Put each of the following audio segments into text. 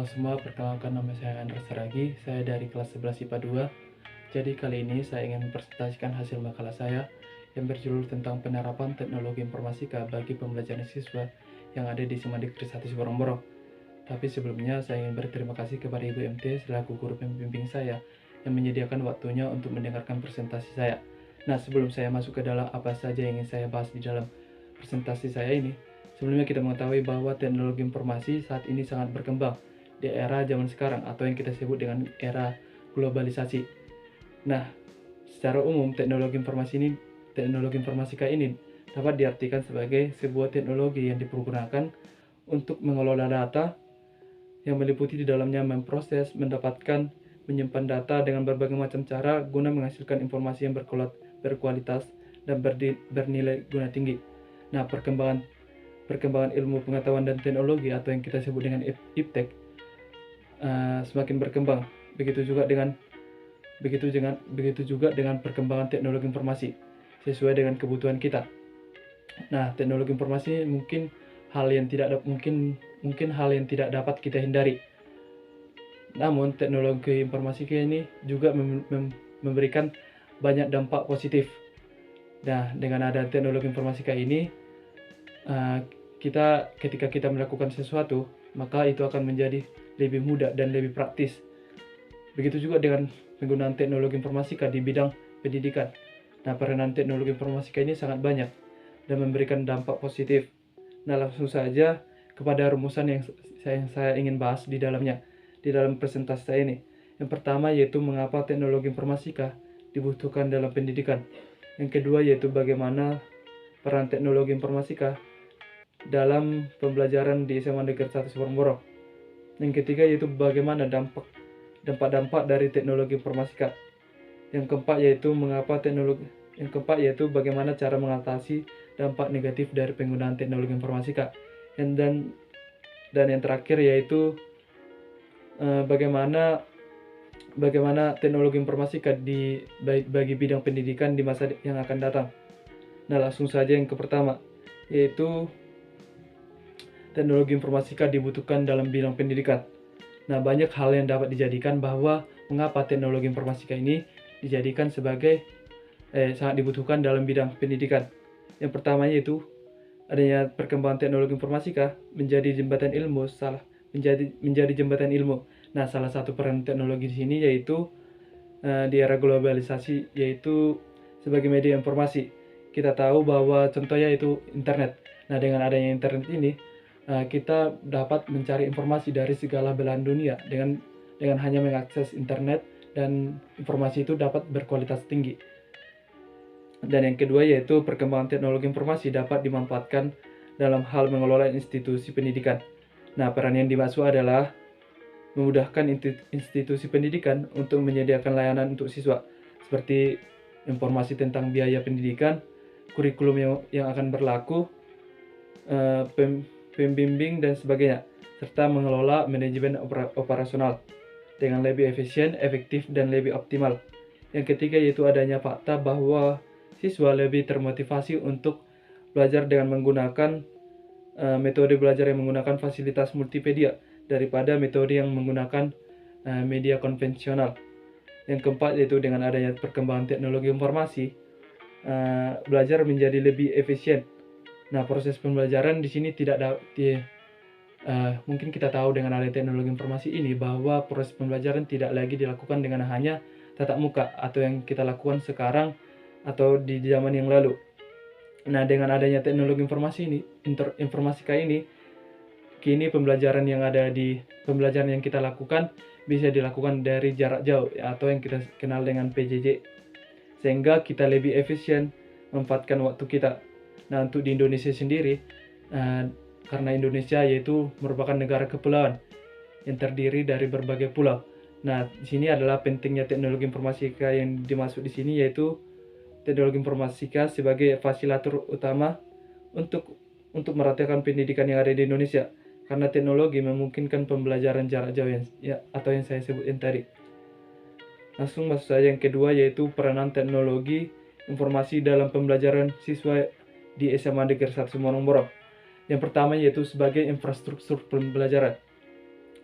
semua, perkenalkan nama saya Andra Saragi, saya dari kelas 11 IPA 2. Jadi kali ini saya ingin mempresentasikan hasil makalah saya yang berjudul tentang penerapan teknologi informatika bagi pembelajaran siswa yang ada di Semandikri 1 Siborong. Tapi sebelumnya saya ingin berterima kasih kepada Ibu MT selaku guru pembimbing saya yang menyediakan waktunya untuk mendengarkan presentasi saya. Nah, sebelum saya masuk ke dalam apa saja yang ingin saya bahas di dalam presentasi saya ini, sebelumnya kita mengetahui bahwa teknologi informasi saat ini sangat berkembang di era zaman sekarang atau yang kita sebut dengan era globalisasi. Nah, secara umum teknologi informatika ini dapat diartikan sebagai sebuah teknologi yang dipergunakan untuk mengelola data yang meliputi di dalamnya memproses, mendapatkan, menyimpan data dengan berbagai macam cara guna menghasilkan informasi yang berkualitas dan bernilai guna tinggi. Nah, perkembangan ilmu pengetahuan dan teknologi atau yang kita sebut dengan iptek semakin berkembang. Begitu juga dengan perkembangan teknologi informasi sesuai dengan kebutuhan kita. Nah, teknologi informasi mungkin hal yang tidak dapat kita hindari. Namun, teknologi informasi ini juga memberikan banyak dampak positif. Nah, dengan ada teknologi informatika ini, ketika kita melakukan sesuatu, maka itu akan menjadi lebih mudah dan lebih praktis. Begitu juga dengan penggunaan teknologi informatika di bidang pendidikan. Nah, peranan teknologi informatika ini sangat banyak dan memberikan dampak positif. Nah, langsung saja kepada rumusan yang saya ingin bahas di dalam presentasi saya ini. Yang pertama yaitu mengapa teknologi informatika dibutuhkan dalam pendidikan. Yang kedua yaitu bagaimana peran teknologi informatika dalam pembelajaran di SMA Negeri 1 Siborong. Yang ketiga yaitu bagaimana dampak dari teknologi informatika. Yang keempat yaitu bagaimana cara mengatasi dampak negatif dari penggunaan teknologi informatika. Dan yang terakhir yaitu bagaimana teknologi informatika bagi bidang pendidikan di masa yang akan datang. Nah, langsung saja yang pertama yaitu teknologi informatika dibutuhkan dalam bidang pendidikan. Nah, banyak hal yang dapat dijadikan bahwa mengapa teknologi informatika ini dijadikan sebagai sangat dibutuhkan dalam bidang pendidikan. Yang pertama yaitu adanya perkembangan teknologi informatika menjadi jembatan ilmu. Nah, salah satu peran teknologi di sini yaitu di era globalisasi yaitu sebagai media informasi. Kita tahu bahwa contohnya itu internet. Nah, dengan adanya internet ini kita dapat mencari informasi dari segala belahan dunia dengan hanya mengakses internet, dan informasi itu dapat berkualitas tinggi. Dan yang kedua yaitu perkembangan teknologi informasi dapat dimanfaatkan dalam hal mengelola institusi pendidikan. Nah, peran yang dimaksud adalah memudahkan institusi pendidikan untuk menyediakan layanan untuk siswa seperti informasi tentang biaya pendidikan, kurikulum yang akan berlaku, pembimbing dan sebagainya, serta mengelola manajemen operasional dengan lebih efisien, efektif, dan lebih optimal. Yang ketiga yaitu adanya fakta bahwa siswa lebih termotivasi untuk belajar dengan menggunakan metode belajar yang menggunakan fasilitas multimedia daripada metode yang menggunakan media konvensional. Yang keempat yaitu dengan adanya perkembangan teknologi informasi, belajar menjadi lebih efisien. Nah, proses pembelajaran di sini mungkin kita tahu dengan adanya teknologi informasi ini bahwa proses pembelajaran tidak lagi dilakukan dengan hanya tatap muka atau yang kita lakukan sekarang atau di zaman yang lalu. Nah, dengan adanya teknologi informatika ini, kini pembelajaran yang kita lakukan bisa dilakukan dari jarak jauh atau yang kita kenal dengan PJJ, sehingga kita lebih efisien memanfaatkan waktu kita. Nah, untuk di Indonesia sendiri, karena Indonesia yaitu merupakan negara kepulauan yang terdiri dari berbagai pulau. Nah, di sini adalah pentingnya teknologi informatika yang dimaksud di sini yaitu teknologi informatika sebagai fasilitator utama untuk meratakan pendidikan yang ada di Indonesia, karena teknologi memungkinkan pembelajaran jarak jauh atau yang saya sebutkan tadi. Langsung masuk saja yang kedua yaitu peranan teknologi informasi dalam pembelajaran siswa di SMA Negeri 1 Siborong. Yang pertama yaitu sebagai infrastruktur pembelajaran.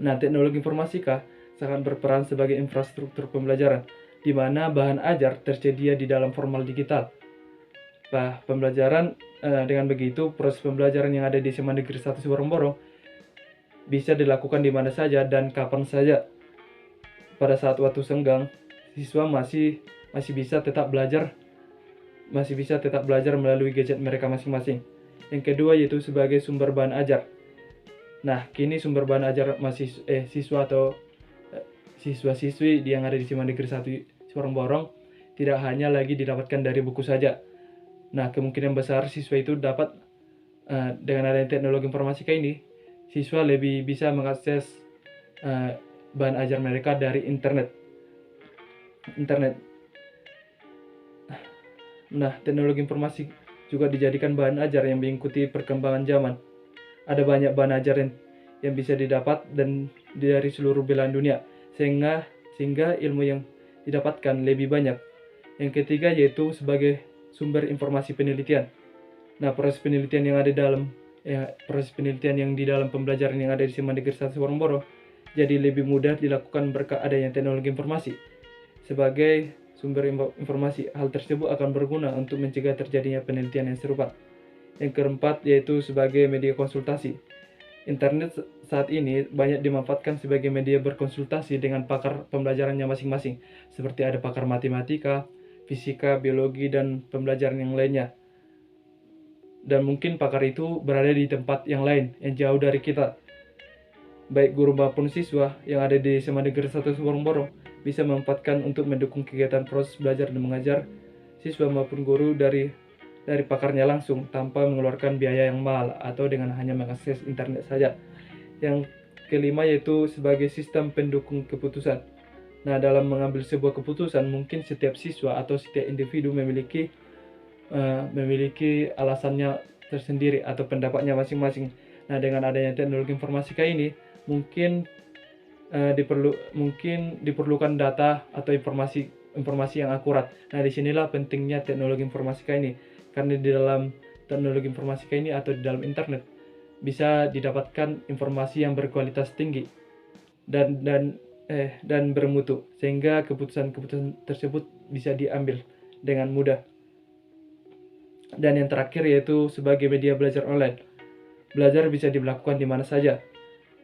Nah, teknologi informatika sangat berperan sebagai infrastruktur pembelajaran, di mana bahan ajar tersedia di dalam formal digital. Nah, dengan begitu, proses pembelajaran yang ada di SMA Negeri 1 Sorong-Borong bisa dilakukan di mana saja dan kapan saja. Pada saat waktu senggang, siswa masih bisa tetap belajar melalui gadget mereka masing-masing. Yang kedua yaitu sebagai sumber bahan ajar. Nah, kini sumber bahan ajar siswa atau siswa-siswi yang ada di SMA Negeri 1 Sorong-Borong tidak hanya lagi didapatkan dari buku saja. Nah, kemungkinan besar siswa itu dapat dengan adanya teknologi informatika ini, siswa lebih bisa mengakses bahan ajar mereka dari internet. Nah, teknologi informasi juga dijadikan bahan ajar yang mengikuti perkembangan zaman. Ada banyak bahan ajar yang bisa didapat dan dari seluruh belahan dunia, sehingga ilmu yang didapatkan lebih banyak. Yang ketiga yaitu sebagai sumber informasi penelitian. Nah, proses penelitian yang di dalam pembelajaran yang ada di SMA Negeri 1 Sorong-Borong jadi lebih mudah dilakukan berkat adanya teknologi informasi. Sebagai sumber informasi, hal tersebut akan berguna untuk mencegah terjadinya penelitian yang serupa. Yang keempat yaitu sebagai media konsultasi. Internet saat ini banyak dimanfaatkan sebagai media berkonsultasi dengan pakar pembelajarannya masing-masing, seperti ada pakar matematika, fisika, biologi, dan pembelajaran yang lainnya. Dan mungkin pakar itu berada di tempat yang lain, yang jauh dari kita. Baik guru maupun siswa yang ada di SMA Negeri 1 Sorong-Borong bisa memanfaatkan untuk mendukung kegiatan proses belajar dan mengajar siswa maupun guru dari pakarnya langsung tanpa mengeluarkan biaya yang mahal atau dengan hanya mengakses internet saja. Yang kelima yaitu sebagai sistem pendukung keputusan. Nah, dalam mengambil sebuah keputusan, mungkin setiap siswa atau setiap individu memiliki alasannya tersendiri atau pendapatnya masing-masing. Nah, dengan adanya teknologi informatika ini, mungkin diperlukan data atau informasi yang akurat. Nah, disinilah pentingnya teknologi informatika ini, karena di dalam teknologi informatika ini atau di dalam internet bisa didapatkan informasi yang berkualitas tinggi dan bermutu, sehingga keputusan tersebut bisa diambil dengan mudah. Dan yang terakhir yaitu sebagai media belajar online. Belajar bisa dilakukan di mana saja,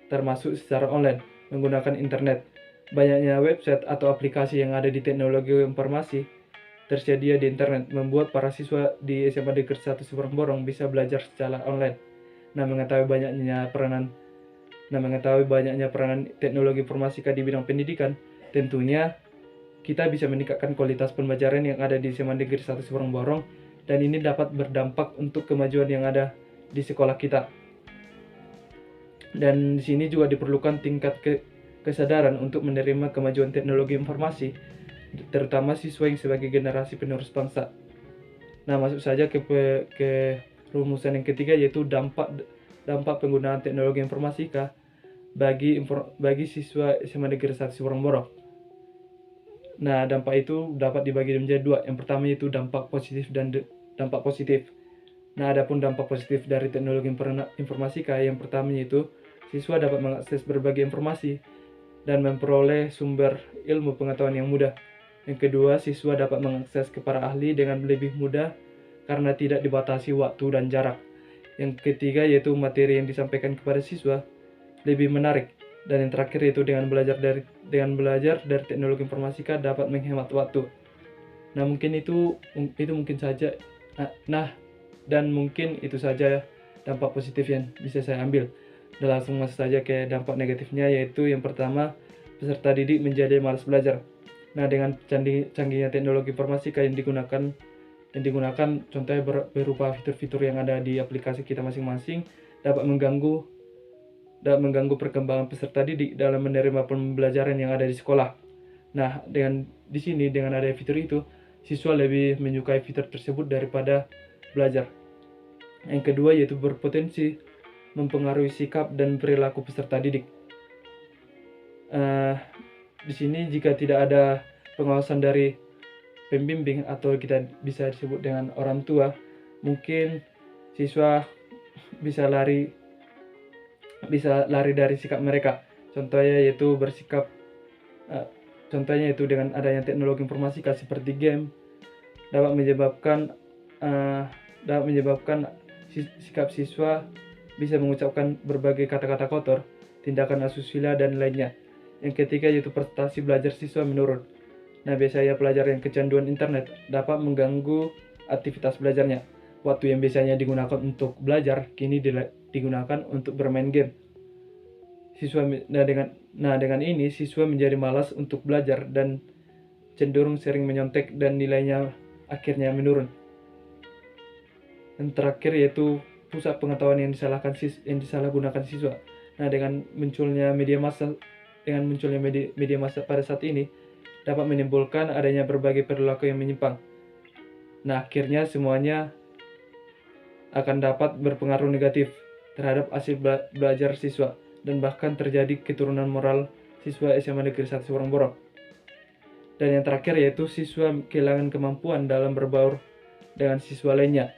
termasuk secara online menggunakan internet. Banyaknya website atau aplikasi yang ada di teknologi informasi tersedia di internet membuat para siswa di SMA Negeri 1 Sorong-Borong bisa belajar secara online. Nah, mengetahui banyaknya peranan teknologi informatika di bidang pendidikan, tentunya kita bisa meningkatkan kualitas pembelajaran yang ada di SMA Negeri 1 Sorong-Borong, dan ini dapat berdampak untuk kemajuan yang ada di sekolah kita. Dan di sini juga diperlukan tingkat kesadaran untuk menerima kemajuan teknologi informasi, terutama siswa yang sebagai generasi penerus bangsa. Nah, masuk saja ke rumusan yang ketiga yaitu dampak penggunaan teknologi informatika bagi siswa SMA Negeri 1 Sorong-Borong. Nah, dampak itu dapat dibagi menjadi dua. Yang pertama yaitu dampak positif dan dampak positif. Nah, adapun dampak positif dari teknologi informatika, yang pertama yaitu siswa dapat mengakses berbagai informasi dan memperoleh sumber ilmu pengetahuan yang mudah. Yang kedua, siswa dapat mengakses ke para ahli dengan lebih mudah karena tidak dibatasi waktu dan jarak. Yang ketiga yaitu materi yang disampaikan kepada siswa lebih menarik. Dan yang terakhir yaitu dengan belajar dari teknologi informatika dapat menghemat waktu. Nah, mungkin itu mungkin saja. Dan mungkin itu saja dampak positif yang bisa saya ambil. Dan langsung masuk saja ke dampak negatifnya, yaitu yang pertama, peserta didik menjadi malas belajar. Nah, dengan canggihnya teknologi informatika yang digunakan contohnya berupa fitur-fitur yang ada di aplikasi kita masing-masing dapat mengganggu perkembangan peserta didik dalam menerima pembelajaran yang ada di sekolah. Nah, di sini dengan ada fitur itu, siswa lebih menyukai fitur tersebut daripada belajar. Yang kedua yaitu berpotensi mempengaruhi sikap dan perilaku peserta didik. Di sini jika tidak ada pengawasan dari pembimbing atau kita bisa disebut dengan orang tua, mungkin siswa bisa lari dari sikap mereka. Contohnya yaitu contohnya yaitu dengan adanya teknologi informatika seperti game dapat menyebabkan sikap siswa bisa mengucapkan berbagai kata-kata kotor, tindakan asusila dan lainnya. Yang ketiga yaitu prestasi belajar siswa menurun. Nah, biasanya pelajar yang kecanduan internet dapat mengganggu aktivitas belajarnya. Waktu yang biasanya digunakan untuk belajar kini digunakan untuk bermain game. Dengan ini siswa menjadi malas untuk belajar dan cenderung sering menyontek dan nilainya akhirnya menurun. Dan terakhir yaitu pusat pengetahuan yang disalahgunakan siswa. Nah, dengan munculnya media massa pada saat ini dapat menimbulkan adanya berbagai perilaku yang menyimpang. Nah, akhirnya semuanya akan dapat berpengaruh negatif terhadap hasil belajar siswa dan bahkan terjadi keturunan moral siswa SMA Negeri 1 Sorong-Borong. Dan yang terakhir yaitu siswa kehilangan kemampuan dalam berbaur dengan siswa lainnya.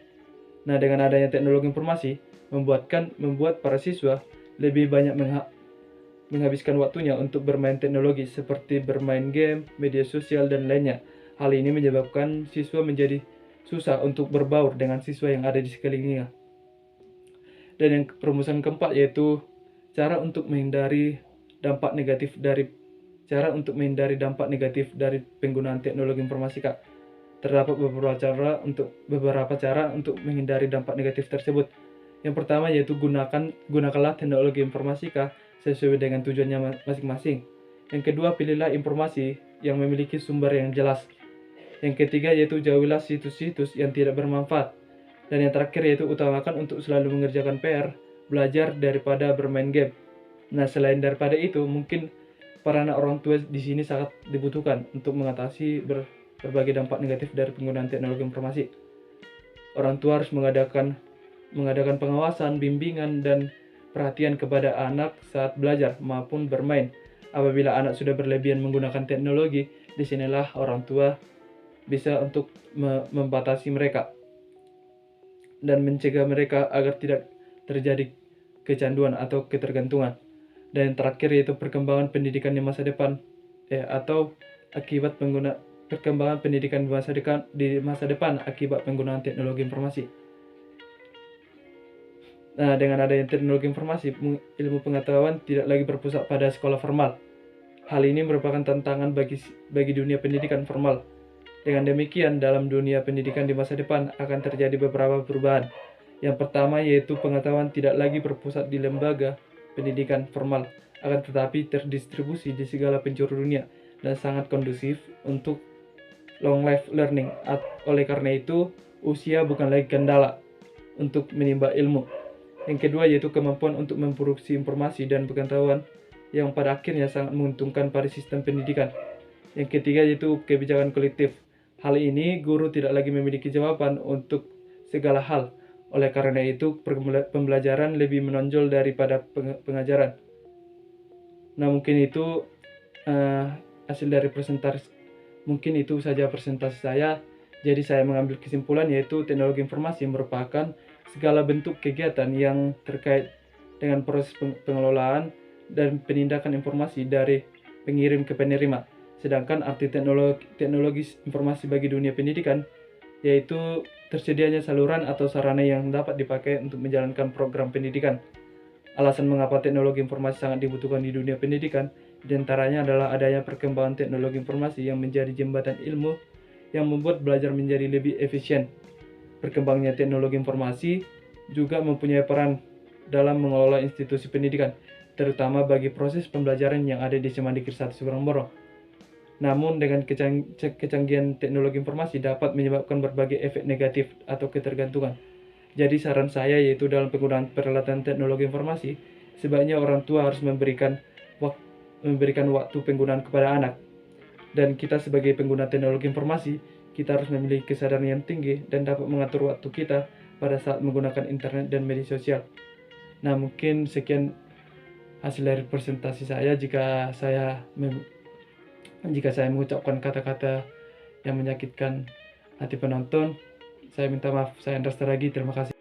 Nah, dengan adanya teknologi informasi membuat para siswa lebih banyak menghabiskan waktunya untuk bermain teknologi seperti bermain game, media sosial, dan lainnya. Hal ini menyebabkan siswa menjadi susah untuk berbaur dengan siswa yang ada di sekelilingnya. Dan yang rumusan keempat yaitu cara untuk menghindari dampak negatif dari penggunaan teknologi informatika. Terdapat beberapa cara untuk menghindari dampak negatif tersebut. Yang pertama yaitu gunakanlah teknologi informatika sesuai dengan tujuannya masing-masing. Yang kedua, pilihlah informasi yang memiliki sumber yang jelas. Yang ketiga yaitu jauhilah situs-situs yang tidak bermanfaat. Dan yang terakhir yaitu utamakan untuk selalu mengerjakan PR, belajar daripada bermain game. Nah, selain daripada itu, mungkin peranan orang tua di sini sangat dibutuhkan untuk mengatasi berbagai dampak negatif dari penggunaan teknologi informasi. Orang tua harus mengadakan pengawasan, bimbingan, dan perhatian kepada anak saat belajar maupun bermain. Apabila anak sudah berlebihan menggunakan teknologi, disinilah orang tua bisa untuk membatasi mereka dan mencegah mereka agar tidak terjadi kecanduan atau ketergantungan. Dan yang terakhir yaitu perkembangan pendidikan di masa depan perkembangan pendidikan di masa depan akibat penggunaan teknologi informasi. Nah, dengan adanya teknologi informasi, ilmu pengetahuan tidak lagi berpusat pada sekolah formal. Hal ini merupakan tantangan bagi dunia pendidikan formal. Dengan demikian, dalam dunia pendidikan di masa depan akan terjadi beberapa perubahan. Yang pertama yaitu pengetahuan tidak lagi berpusat di lembaga pendidikan formal, akan tetapi terdistribusi di segala penjuru dunia dan sangat kondusif untuk long life learning. Oleh karena itu, usia bukan lagi kendala untuk menimba ilmu. Yang kedua yaitu kemampuan untuk memproduksi informasi dan pengetahuan yang pada akhirnya sangat menguntungkan pada sistem pendidikan. Yang ketiga yaitu kebijakan kolektif. Hal ini, guru tidak lagi memiliki jawaban untuk segala hal. Oleh karena itu, pembelajaran lebih menonjol daripada pengajaran. Nah, mungkin itu hasil dari presentasi. Mungkin itu saja presentasi saya. Jadi saya mengambil kesimpulan yaitu teknologi informasi merupakan segala bentuk kegiatan yang terkait dengan proses pengelolaan dan penindakan informasi dari pengirim ke penerima. Sedangkan arti teknologi informasi bagi dunia pendidikan yaitu tersedianya saluran atau sarana yang dapat dipakai untuk menjalankan program pendidikan. Alasan mengapa teknologi informasi sangat dibutuhkan di dunia pendidikan diantaranya adalah adanya perkembangan teknologi informasi yang menjadi jembatan ilmu yang membuat belajar menjadi lebih efisien. Perkembangannya teknologi informasi juga mempunyai peran dalam mengelola institusi pendidikan, terutama bagi proses pembelajaran yang ada di SMA Negeri 1 Sorong-Borong. Namun dengan kecanggihan teknologi informasi dapat menyebabkan berbagai efek negatif atau ketergantungan. Jadi saran saya yaitu dalam penggunaan peralatan teknologi informasi, sebaiknya orang tua harus memberikan waktu penggunaan kepada anak. Dan kita sebagai pengguna teknologi informasi, kita harus memiliki kesadaran yang tinggi dan dapat mengatur waktu kita pada saat menggunakan internet dan media sosial. Nah, mungkin sekian hasil dari presentasi saya. Jika saya mengucapkan kata-kata yang menyakitkan hati penonton, saya minta maaf. Saya Andras Taragi, terima kasih.